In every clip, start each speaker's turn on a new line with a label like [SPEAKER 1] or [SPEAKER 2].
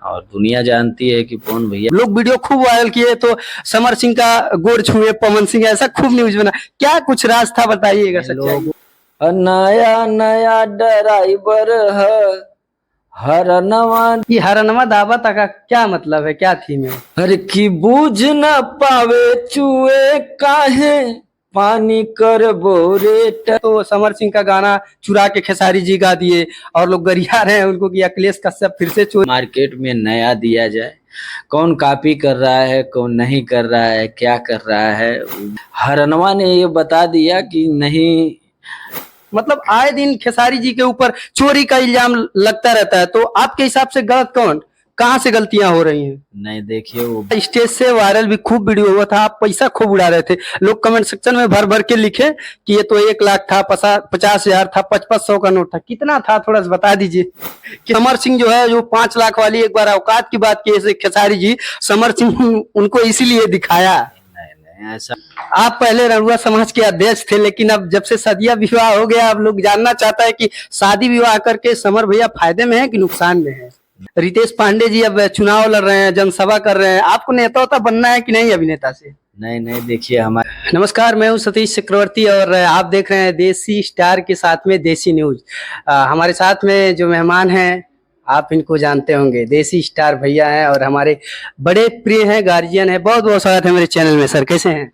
[SPEAKER 1] और दुनिया जानती है कि पवन भैया।
[SPEAKER 2] लोग वीडियो खूब वायरल किए तो समर सिंह का गोर छुए पवन सिंह, ऐसा खूब न्यूज बना, क्या कुछ राज था बताइएगा सच्चाई।
[SPEAKER 1] नया नया ड्राइवर है हरनवा,
[SPEAKER 2] ये हरनवा दावत का क्या मतलब है, क्या थीम है?
[SPEAKER 1] हर की बूझ न पावे चुए काहे पानी कर बोरे।
[SPEAKER 2] तो समर सिंह का गाना चुरा के खेसारी जी गा दिए और लोग गरिया रहे हैं उनको कि अखिलेश कश्यप फिर से चोरी।
[SPEAKER 1] मार्केट में नया दिया जाए, कौन कॉपी कर रहा है कौन नहीं कर रहा है क्या कर रहा है। हरनवा ने ये बता दिया कि नहीं,
[SPEAKER 2] मतलब आए दिन खेसारी जी के ऊपर चोरी का इल्जाम लगता रहता है, तो आपके हिसाब से गलत कौन, कहाँ से गलतियां हो रही हैं?
[SPEAKER 1] नहीं देखिए वो
[SPEAKER 2] स्टेज से वायरल भी खूब वीडियो हुआ था, आप पैसा खूब उड़ा रहे थे, लोग कमेंट सेक्शन में भर भर के लिखे कि ये तो 1 लाख था, 50,000 था, 5500 का नोट था, कितना था थोड़ा सा बता दीजिए। कि समर सिंह जो है जो 5 लाख वाली एक बार औकात की बात की खेसारी जी, समर सिंह उनको इसीलिए दिखाया।
[SPEAKER 1] नहीं ऐसा।
[SPEAKER 2] आप पहले रउआ समाज के अध्यक्ष थे, लेकिन अब जब से सदिया विवाह हो गया, अब लोग जानना चाहता है कि शादी विवाह करके समर भैया फायदे में है कि नुकसान में है? रितेश पांडे जी अब चुनाव लड़ रहे हैं, जनसभा कर रहे हैं, आपको नेता होता बनना है कि नहीं अभिनेता से?
[SPEAKER 1] नहीं देखिए हमारे।
[SPEAKER 2] नमस्कार, मैं हूं सतीश चक्रवर्ती और आप देख रहे हैं देसी स्टार के साथ में देसी न्यूज। हमारे साथ में जो मेहमान हैं आप इनको जानते होंगे, देसी स्टार भैया हैं और हमारे बड़े प्रिय हैं, गार्जियन हैं। बहुत बहुत स्वागत है मेरे चैनल में। सर कैसे हैं?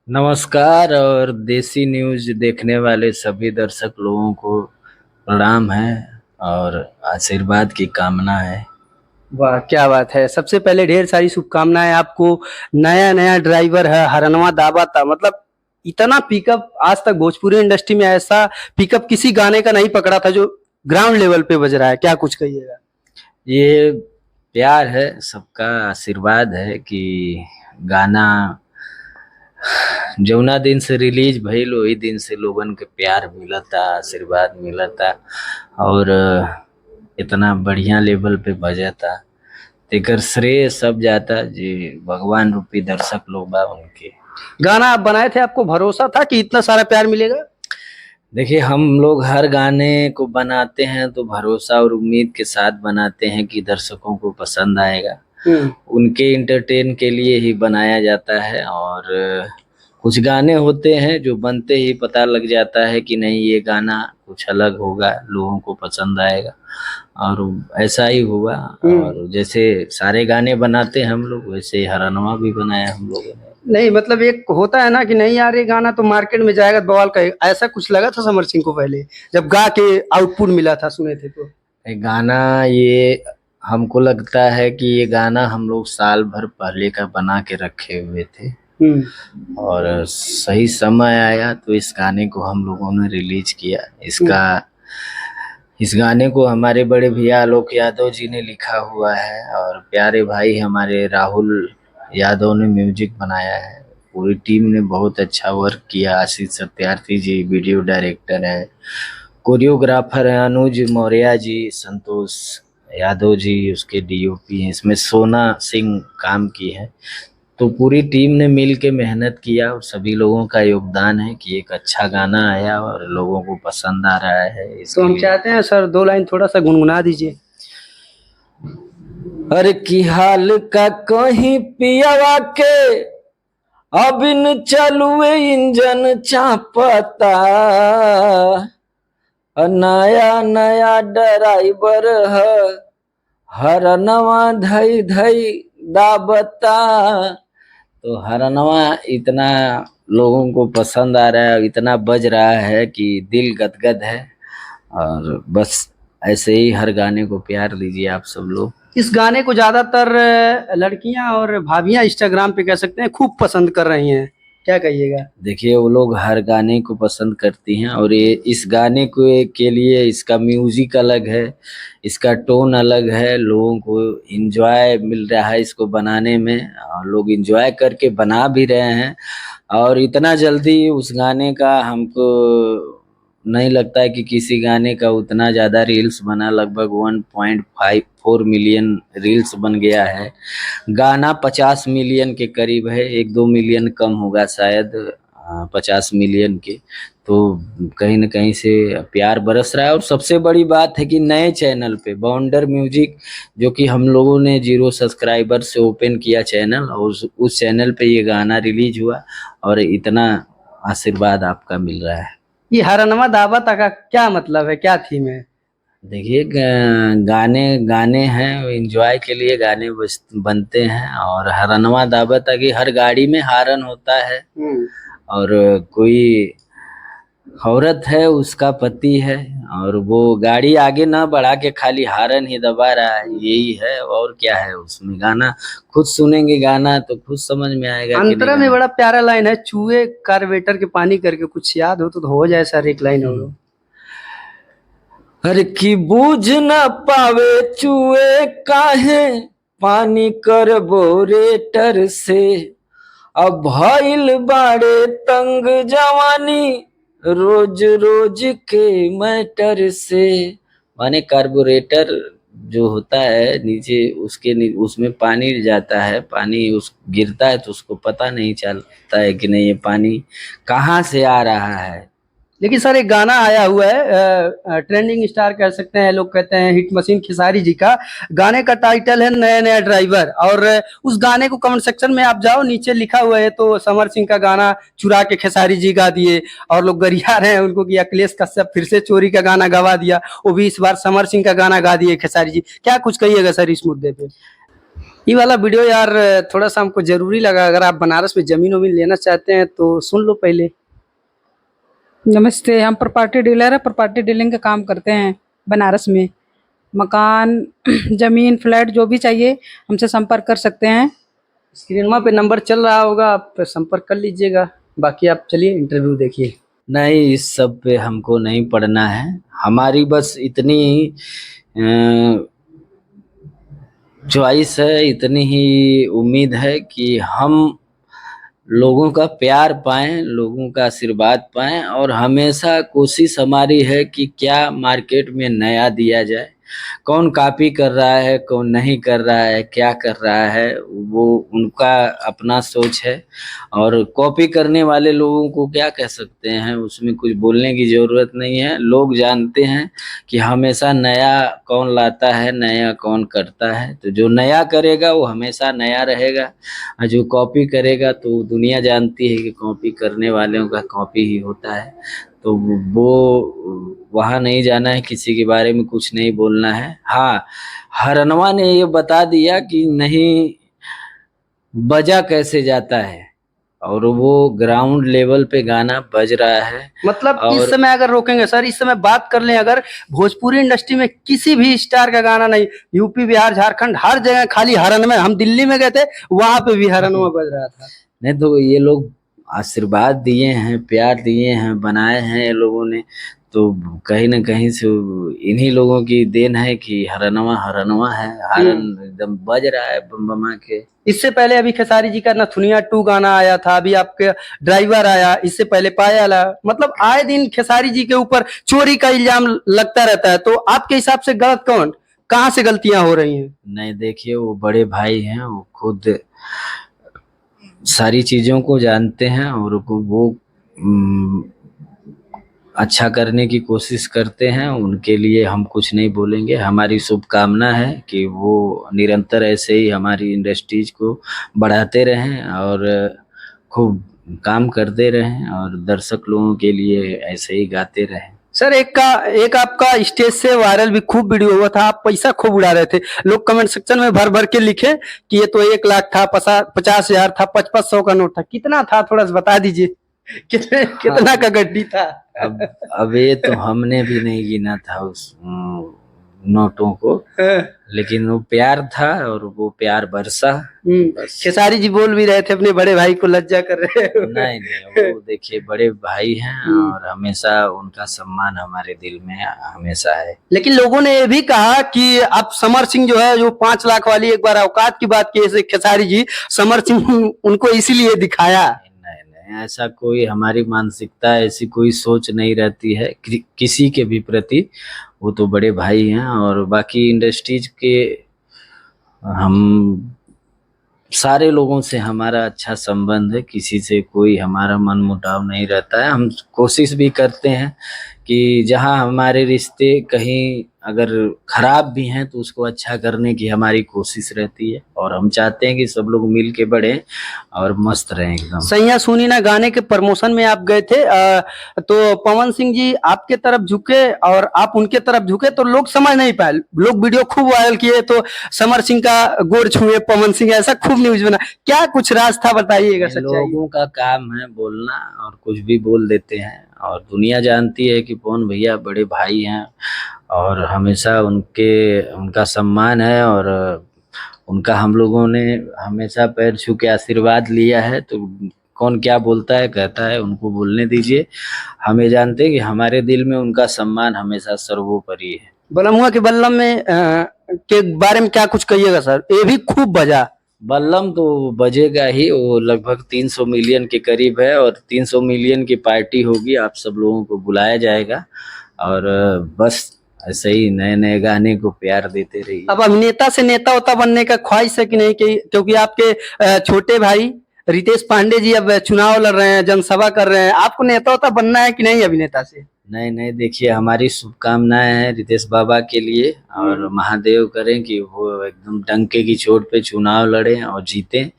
[SPEAKER 1] नमस्कार, और देसी न्यूज देखने वाले सभी दर्शक लोगों को प्रणाम है और आशीर्वाद की कामना है।
[SPEAKER 2] वाह क्या बात है, सबसे पहले ढेर सारी शुभकामनाएं आपको। नया नया ड्राइवर है, हरनवा दावा था, मतलब इतना पिकअप आज तक भोजपुरी इंडस्ट्री में ऐसा पिकअप किसी गाने का नहीं पकड़ा था जो ग्राउंड लेवल पे बज रहा है। क्या कुछ कहिएगा?
[SPEAKER 1] ये प्यार है, सबका आशीर्वाद है कि गाना जौना दिन से रिलीज भइल वही दिन से लोगन के प्यार मिलता, आशीर्वाद मिलता और इतना बढ़िया लेवल पे बजता। तेकर श्रेय सब जाता जी भगवान रूपी दर्शक लोग बा उनके।
[SPEAKER 2] गाना आप बनाए थे, आपको भरोसा था कि इतना सारा प्यार मिलेगा?
[SPEAKER 1] देखिए हम लोग हर गाने को बनाते हैं तो भरोसा और उम्मीद के साथ बनाते हैं कि दर्शकों को पसंद आएगा। उनके इंटरटेन के लिए ही बनाया जाता है और कुछ गाने होते हैं जो बनते ही पता लग जाता है कि नहीं ये गाना कुछ अलग होगा, लोगों को पसंद आएगा और ऐसा ही हुआ। और जैसे सारे गाने बनाते हैं हम लोग, वैसे हरनवा भी बनाया हम लोगों ने।
[SPEAKER 2] नहीं मतलब एक होता है ना कि नहीं यार ये गाना तो मार्केट में जाएगा बवाल का, ऐसा कुछ लगा था समर सिंह को पहले जब गा के आउटपुट मिला था, सुने थे तो?
[SPEAKER 1] गाना ये हमको लगता है कि ये गाना हम लोग साल भर पहले का बना के रखे हुए थे और सही समय आया तो इस गाने को हम लोगों ने रिलीज किया। इस गाने को हमारे बड़े भैया आलोक यादव जी ने लिखा हुआ है और प्यारे भाई हमारे राहुल यादव ने म्यूजिक बनाया है। पूरी टीम ने बहुत अच्छा वर्क किया। आशीष सत्यार्थी जी वीडियो डायरेक्टर है, कोरियोग्राफर है अनुज मौर्य जी, संतोष यादव जी उसके डीओपी हैं, इसमें सोना सिंह काम की है। तो पूरी टीम ने मिल के मेहनत किया और सभी लोगों का योगदान है कि एक अच्छा गाना आया और लोगों को पसंद आ रहा है।
[SPEAKER 2] तो हम चाहते हैं सर 2 लाइन थोड़ा सा गुनगुना दीजिए।
[SPEAKER 1] हर की हाल का कहीं पियावा के अब न चलुए इंजन चापता, नया नया ड्राइवर है हरनवा धई धई दाबता। तो हरनवा इतना लोगों को पसंद आ रहा है, इतना बज रहा है कि दिल गदगद है और बस ऐसे ही हर गाने को प्यार दीजिए आप सब लोग।
[SPEAKER 2] इस गाने को ज्यादातर लड़कियां और भाभियां इंस्टाग्राम पे कह सकते हैं खूब पसंद कर रही हैं, क्या कहिएगा?
[SPEAKER 1] देखिए वो लोग हर गाने को पसंद करती हैं और ये इस गाने को के लिए इसका म्यूजिक अलग है, इसका टोन अलग है, लोगों को एंजॉय मिल रहा है इसको बनाने में और लोग एंजॉय करके बना भी रहे हैं। और इतना जल्दी उस गाने का हमको नहीं लगता है कि किसी गाने का उतना ज़्यादा रील्स बना, लगभग 1.54 मिलियन रील्स बन गया है। गाना 50 मिलियन के करीब है, 1-2 मिलियन कम होगा शायद 50 मिलियन के। तो कहीं न कहीं से प्यार बरस रहा है। और सबसे बड़ी बात है कि नए चैनल पे बाउंडर म्यूजिक, जो कि हम लोगों ने 0 सब्सक्राइबर से ओपन किया चैनल, और उस चैनल पे ये गाना रिलीज हुआ और इतना आशीर्वाद आपका मिल रहा है।
[SPEAKER 2] ये हरनमा दावत का क्या मतलब है, क्या थीम है?
[SPEAKER 1] देखिए, गाने गाने हैं, एंजॉय के लिए गाने बनते हैं। और हरनवा दावत है कि हर गाड़ी में हारन होता है, और कोई औरत है, उसका पति है, और वो गाड़ी आगे ना बढ़ा के खाली हारन ही दबा रहा है, यही है। और क्या है उसमें, गाना खुद सुनेंगे गाना तो खुद समझ में आएगा कि नहीं
[SPEAKER 2] अंतरा में
[SPEAKER 1] गाना।
[SPEAKER 2] बड़ा प्यारा लाइन है, चूहे कार्बेटर के पानी करके, कुछ याद हो जाए सर एक लाइन हो।
[SPEAKER 1] हर की बूझ न पावे चूहे काहे, पानी कर बोरेटर से, अब भइल बाड़े तंग जवानी, रोज रोज के मैटर से। माने कार्बोरेटर जो होता है नीचे, उसमें पानी जाता है, पानी उस गिरता है तो उसको पता नहीं चलता है कि नहीं ये पानी कहाँ से आ रहा है।
[SPEAKER 2] लेकिन सर एक गाना आया हुआ है, ट्रेंडिंग स्टार कह सकते हैं, लोग कहते हैं हिट मशीन खेसारी जी का। गाने का टाइटल है नया नया ड्राइवर, और उस गाने को कमेंट सेक्शन में आप जाओ, नीचे लिखा हुआ है तो समर सिंह का गाना चुरा के खेसारी जी गा दिए, और लोग गरिया रहे हैं उनको कि अखिलेश कश्यप फिर से चोरी का गाना गवा दिया, वो भी इस बार समर सिंह का गाना गा दिए खेसारी जी। क्या कुछ कहिएगा सर इस मुद्दे पे? ये वाला वीडियो यार थोड़ा सा हमको जरूरी लगा, अगर आप बनारस में जमीन वमीन लेना चाहते हैं तो सुन लो पहले।
[SPEAKER 3] नमस्ते, हम प्रॉपर्टी डीलर है। प्रॉपर्टी डीलिंग का काम करते हैं बनारस में। मकान, ज़मीन, फ्लैट जो भी चाहिए हमसे संपर्क कर सकते हैं।
[SPEAKER 2] स्क्रीन पे नंबर चल रहा होगा, आप संपर्क कर लीजिएगा। बाकी आप चलिए इंटरव्यू देखिए।
[SPEAKER 1] नहीं, इस सब पे हमको नहीं पढ़ना है। हमारी बस इतनी चॉइस है, इतनी ही उम्मीद है कि हम लोगों का प्यार पाएं, लोगों का आशीर्वाद पाएं, और हमेशा कोशिश हमारी है कि क्या मार्केट में नया दिया जाए। कौन कॉपी कर रहा है, कौन नहीं कर रहा है, क्या कर रहा है, वो उनका अपना सोच है। और कॉपी करने वाले लोगों को क्या कह सकते हैं, उसमें कुछ बोलने की ज़रूरत नहीं है। लोग जानते हैं कि हमेशा नया कौन लाता है, नया कौन करता है। तो जो नया करेगा वो हमेशा नया रहेगा, और जो कॉपी करेगा तो दुनिया जानती है कि कॉपी करने वालों का कॉपी ही होता है। तो वो वहाँ नहीं जाना है, किसी के बारे में कुछ नहीं बोलना है। हाँ, हरनवा ने ये बता दिया कि नहीं बजा कैसे जाता है, और वो ग्राउंड लेवल पे गाना बज रहा है।
[SPEAKER 2] मतलब इस
[SPEAKER 1] और
[SPEAKER 2] समय अगर रोकेंगे सर, इस समय बात कर लें अगर भोजपुरी इंडस्ट्री में किसी भी स्टार का गाना नहीं, यूपी बिहार झारखंड हर जगह खाली हरन में, हम दिल्ली में गए थे वहां पे भी हरन में बज रहा था।
[SPEAKER 1] नहीं तो ये लोग आशीर्वाद दिए हैं, प्यार दिए हैं, बनाए हैं ये लोगों ने, तो कहीं ना कहीं से इन्हीं लोगों की देन है कि हरनवा हरनवा है, हरन एकदम बज रहा है बम बमा के।
[SPEAKER 2] इससे पहले अभी खेसारी जी का नथुनिया 2 गाना आया था, अभी आपके ड्राइवर आया, इससे पहले पायल, मतलब आए दिन खेसारी जी के ऊपर चोरी का इल्जाम लगता रहता है। तो आपके हिसाब से गलत कौन, कहाँ से गलतियां हो रही हैं?
[SPEAKER 1] नहीं, देखिए वो बड़े भाई हैं, वो खुद सारी चीज़ों को जानते हैं, और वो अच्छा करने की कोशिश करते हैं। उनके लिए हम कुछ नहीं बोलेंगे। हमारी शुभकामना है कि वो निरंतर ऐसे ही हमारी इंडस्ट्रीज को बढ़ाते रहें, और खूब काम करते रहें, और दर्शक लोगों के लिए ऐसे ही गाते रहें।
[SPEAKER 2] सर एक आपका स्टेज से वायरल भी खूब वीडियो हुआ था, आप पैसा खूब उड़ा रहे थे, लोग कमेंट सेक्शन में भर भर के लिखे कि ये तो 1 लाख था, 50,000 था, 5500 का नोट था, कितना था थोड़ा सा बता दीजिए। कितना का गड्डी था?
[SPEAKER 1] अब ये तो हमने भी नहीं गिना था उस नोटों को, लेकिन वो प्यार था और वो प्यार बरसा।
[SPEAKER 2] खेसारी जी बोल भी रहे थे अपने बड़े भाई को लज्जा कर रहे हो।
[SPEAKER 1] नहीं नहीं, वो देखिए बड़े भाई हैं, और हमेशा उनका सम्मान हमारे दिल में हमेशा है।
[SPEAKER 2] लेकिन लोगों ने ये भी कहा कि अब समर सिंह जो है, जो 5 लाख वाली एक बार औकात की बात की ऐसे खेसारी जी, समर सिंह उनको इसीलिए दिखाया।
[SPEAKER 1] नहीं नहीं, ऐसा कोई हमारी मानसिकता, ऐसी कोई सोच नहीं रहती है किसी के भी प्रति। वो तो बड़े भाई हैं, और बाकी इंडस्ट्रीज के हम सारे लोगों से हमारा अच्छा संबंध है, किसी से कोई हमारा मन मुटाव नहीं रहता है। हम कोशिश भी करते हैं कि जहां हमारे रिश्ते कहीं अगर खराब भी हैं तो उसको अच्छा करने की हमारी कोशिश रहती है, और हम चाहते हैं कि सब लोग मिल के बढ़े और मस्त रहें एकदम।
[SPEAKER 2] सैया सुनी ना गाने के प्रमोशन में आप गए थे, तो पवन सिंह जी आपके तरफ झुके और आप उनके तरफ झुके तो लोग समझ नहीं पाए, लोग वीडियो खूब वायरल किए, तो समर सिंह का गोर छुए पवन सिंह, ऐसा खूब न्यूज बना। क्या कुछ राज था, बताइएगा सच्चाई।
[SPEAKER 1] लोगों का काम है बोलना और कुछ भी बोल देते हैं, और दुनिया जानती है कि पवन भैया बड़े भाई हैं और हमेशा उनका सम्मान है, और उनका हम लोगों ने हमेशा पैर छू के आशीर्वाद लिया है। तो कौन क्या बोलता है कहता है, उनको बोलने दीजिए। हमें जानते हैं कि हमारे दिल में उनका सम्मान हमेशा सर्वोपरि है।
[SPEAKER 2] बलमुआ के बल्लम में के बारे में क्या कुछ कहिएगा सर, ये भी खूब बजा।
[SPEAKER 1] बल्लम तो बजेगा ही, वो लगभग 300 मिलियन के करीब है, और 300 मिलियन की पार्टी होगी, आप सब लोगों को बुलाया जाएगा। और बस ऐसे ही नए नए गाने को प्यार देते रहिए।
[SPEAKER 2] अब अभिनेता से नेता होता बनने का ख्वाहिश है कि नहीं, क्योंकि आपके छोटे भाई रितेश पांडे जी अब चुनाव लड़ रहे हैं, जनसभा कर रहे हैं, आपको नेता होता बनना है कि नहीं अभिनेता से?
[SPEAKER 1] नहीं नहीं, देखिए हमारी शुभकामनाएं हैं रितेश बाबा के लिए, और महादेव करें कि वो एकदम डंके की चोट पे चुनाव लड़ें और जीतें।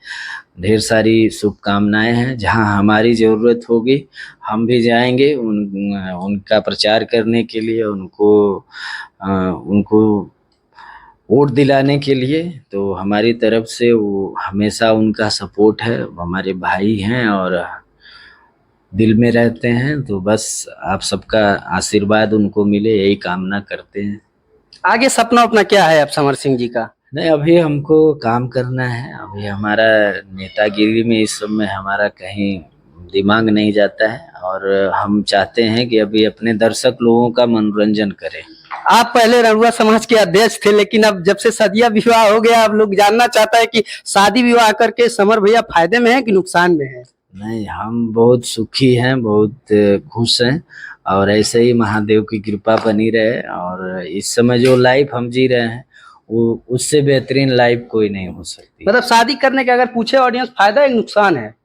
[SPEAKER 1] ढेर सारी शुभकामनाएं हैं, जहां हमारी ज़रूरत होगी हम भी जाएंगे उनका प्रचार करने के लिए, उनको वोट दिलाने के लिए। तो हमारी तरफ से वो हमेशा उनका सपोर्ट है, वो हमारे भाई हैं और दिल में रहते हैं। तो बस आप सबका आशीर्वाद उनको मिले, यही कामना करते हैं।
[SPEAKER 2] आगे सपना अपना क्या है अब समर सिंह जी का?
[SPEAKER 1] नहीं, अभी हमको काम करना है। अभी हमारा नेतागिरी में इस सब में हमारा कहीं दिमाग नहीं जाता है, और हम चाहते हैं कि अभी अपने दर्शक लोगों का मनोरंजन करें।
[SPEAKER 2] आप पहले रउआ समाज के अध्यक्ष थे, लेकिन अब जब से सदिया विवाह हो गया, अब लोग जानना चाहता है कि शादी विवाह करके समर भैया फायदे में है कि नुकसान में है?
[SPEAKER 1] नहीं, हम बहुत सुखी हैं, बहुत खुश हैं, और ऐसे ही महादेव की कृपा बनी रहे। और इस समय जो लाइफ हम जी रहे हैं वो उससे बेहतरीन लाइफ कोई नहीं हो सकती।
[SPEAKER 2] मतलब शादी करने के अगर पूछे ऑडियंस, फायदा है नुकसान है?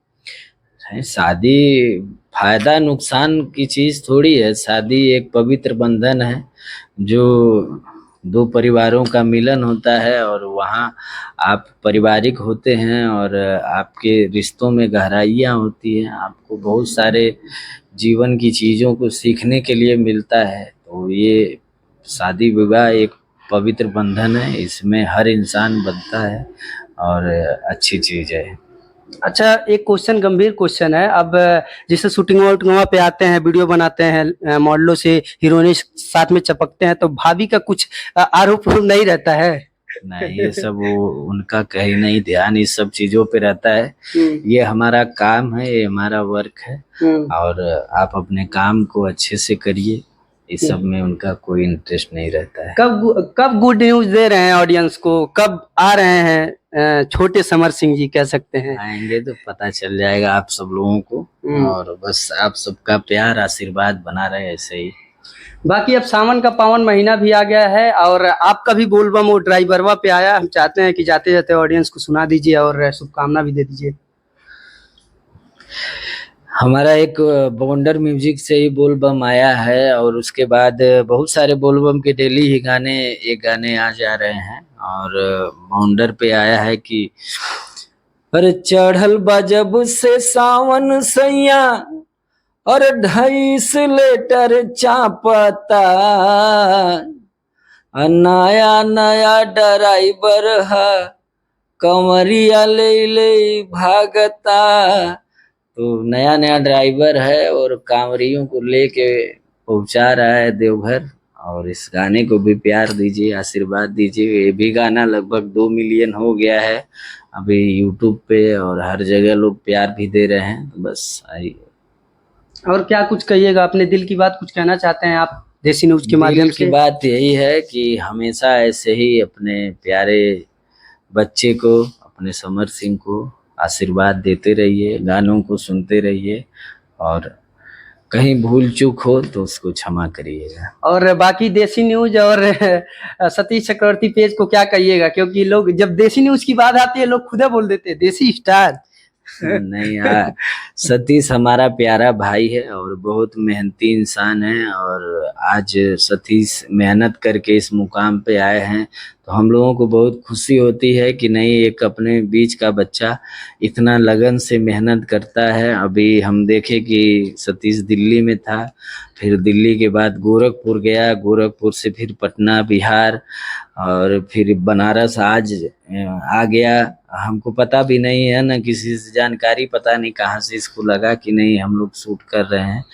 [SPEAKER 1] शादी फायदा नुकसान की चीज थोड़ी है। शादी एक पवित्र बंधन है, जो दो परिवारों का मिलन होता है, और वहाँ आप पारिवारिक होते हैं और आपके रिश्तों में गहराइयाँ होती हैं। आपको बहुत सारे जीवन की चीज़ों को सीखने के लिए मिलता है। तो ये शादी विवाह एक पवित्र बंधन है, इसमें हर इंसान बनता है और अच्छी चीज़ है।
[SPEAKER 2] अच्छा, एक क्वेश्चन, गंभीर क्वेश्चन है। अब जैसे शूटिंग वूटिंग पे आते हैं, वीडियो बनाते हैं, मॉडलों से हीरोइनों साथ में चपकते हैं, तो भाभी का कुछ आरोप नहीं रहता है?
[SPEAKER 1] नहीं, ये सब वो उनका कहीं नहीं ध्यान इस सब चीजों पे रहता है। ये हमारा काम है, ये हमारा वर्क है, और आप अपने काम को अच्छे से करिए। इस सब में उनका कोई इंटरेस्ट नहीं रहता है।
[SPEAKER 2] कब गुड न्यूज दे रहे हैं ऑडियंस को, कब आ रहे हैं छोटे समर सिंह जी, कह सकते हैं?
[SPEAKER 1] आएंगे तो पता चल जाएगा आप सब लोगों को, और बस आप सबका प्यार आशीर्वाद बना रहे ऐसे ही।
[SPEAKER 2] बाकी अब सावन का पावन महीना भी आ गया है, और आपका भी बोलबम वो ड्राइवरवा पे आया। हम चाहते हैं कि जाते जाते ऑडियंस को सुना दीजिए और शुभकामना भी दे दीजिए।
[SPEAKER 1] हमारा एक बवंडर म्यूजिक से ही बोलबम आया है, और उसके बाद बहुत सारे बोलबम के डेली ही गाने आ जा रहे हैं। और बवंडर पे आया है कि अरे चढ़ल बा जब से सावन सैया, और 2.5 लीटर चापता, नया नया ड्राइवर है, कमरिया ले भागता। तो नया नया ड्राइवर है और कांवरियों को लेके पहुंचा रहा है देवघर। और इस गाने को भी प्यार दीजिए, आशीर्वाद दीजिए। ये भी गाना लगभग 2 मिलियन हो गया है अभी यूट्यूब पे, और हर जगह लोग प्यार भी दे रहे हैं। तो बस आई।
[SPEAKER 2] और क्या कुछ कहिएगा, अपने दिल की बात कुछ कहना चाहते हैं आप देसी न्यूज के माध्यम से?
[SPEAKER 1] की बात यही है कि हमेशा ऐसे ही अपने प्यारे बच्चे को, अपने समर सिंह को आशीर्वाद देते रहिए, गानों को सुनते रहिए, और कहीं भूल चूक हो तो उसको क्षमा करिएगा।
[SPEAKER 2] और बाकी देसी न्यूज और सतीश चक्रवर्ती पेज को क्या कहिएगा, क्योंकि लोग जब देसी न्यूज की बात आती है लोग खुद बोल देते हैं देसी स्टार।
[SPEAKER 1] नहीं सतीश हमारा प्यारा भाई है और बहुत मेहनती इंसान है, और आज सतीश मेहनत करके इस मुकाम पे आए हैं तो हम लोगों को बहुत खुशी होती है कि नहीं, एक अपने बीच का बच्चा इतना लगन से मेहनत करता है। अभी हम देखे कि सतीश दिल्ली में था, फिर दिल्ली के बाद गोरखपुर गया, गोरखपुर से फिर पटना बिहार, और फिर बनारस आज आ गया। हमको पता भी नहीं है ना, किसी से जानकारी पता नहीं कहाँ से इसको लगा कि नहीं हम लोग शूट कर रहे हैं।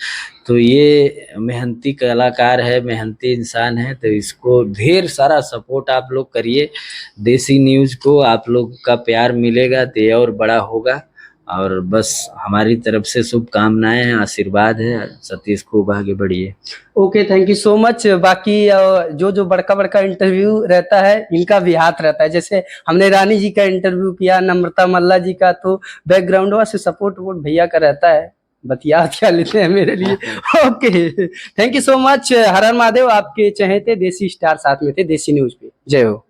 [SPEAKER 1] तो ये मेहनती कलाकार है, मेहनती इंसान है, तो इसको ढेर सारा सपोर्ट आप लोग करिए। देसी न्यूज़ को आप लोग का प्यार मिलेगा तो ये और बड़ा होगा, और बस हमारी तरफ से शुभकामनाएं हैं, आशीर्वाद है। सतीश खूब आगे बढ़िए।
[SPEAKER 2] Okay, thank you so much. बाकी जो जो बड़का बड़का इंटरव्यू रहता है इनका भी हाथ रहता है, जैसे हमने रानी जी का इंटरव्यू किया, नम्रता मल्ला जी का, तो बैकग्राउंड से सपोर्ट वोट भैया का रहता है, बतिया क्या लेते हैं मेरे लिए। Okay, thank you so much. हर हर महादेव। आपके चहेते देसी स्टार साथ में थे देसी न्यूज पे। जय हो।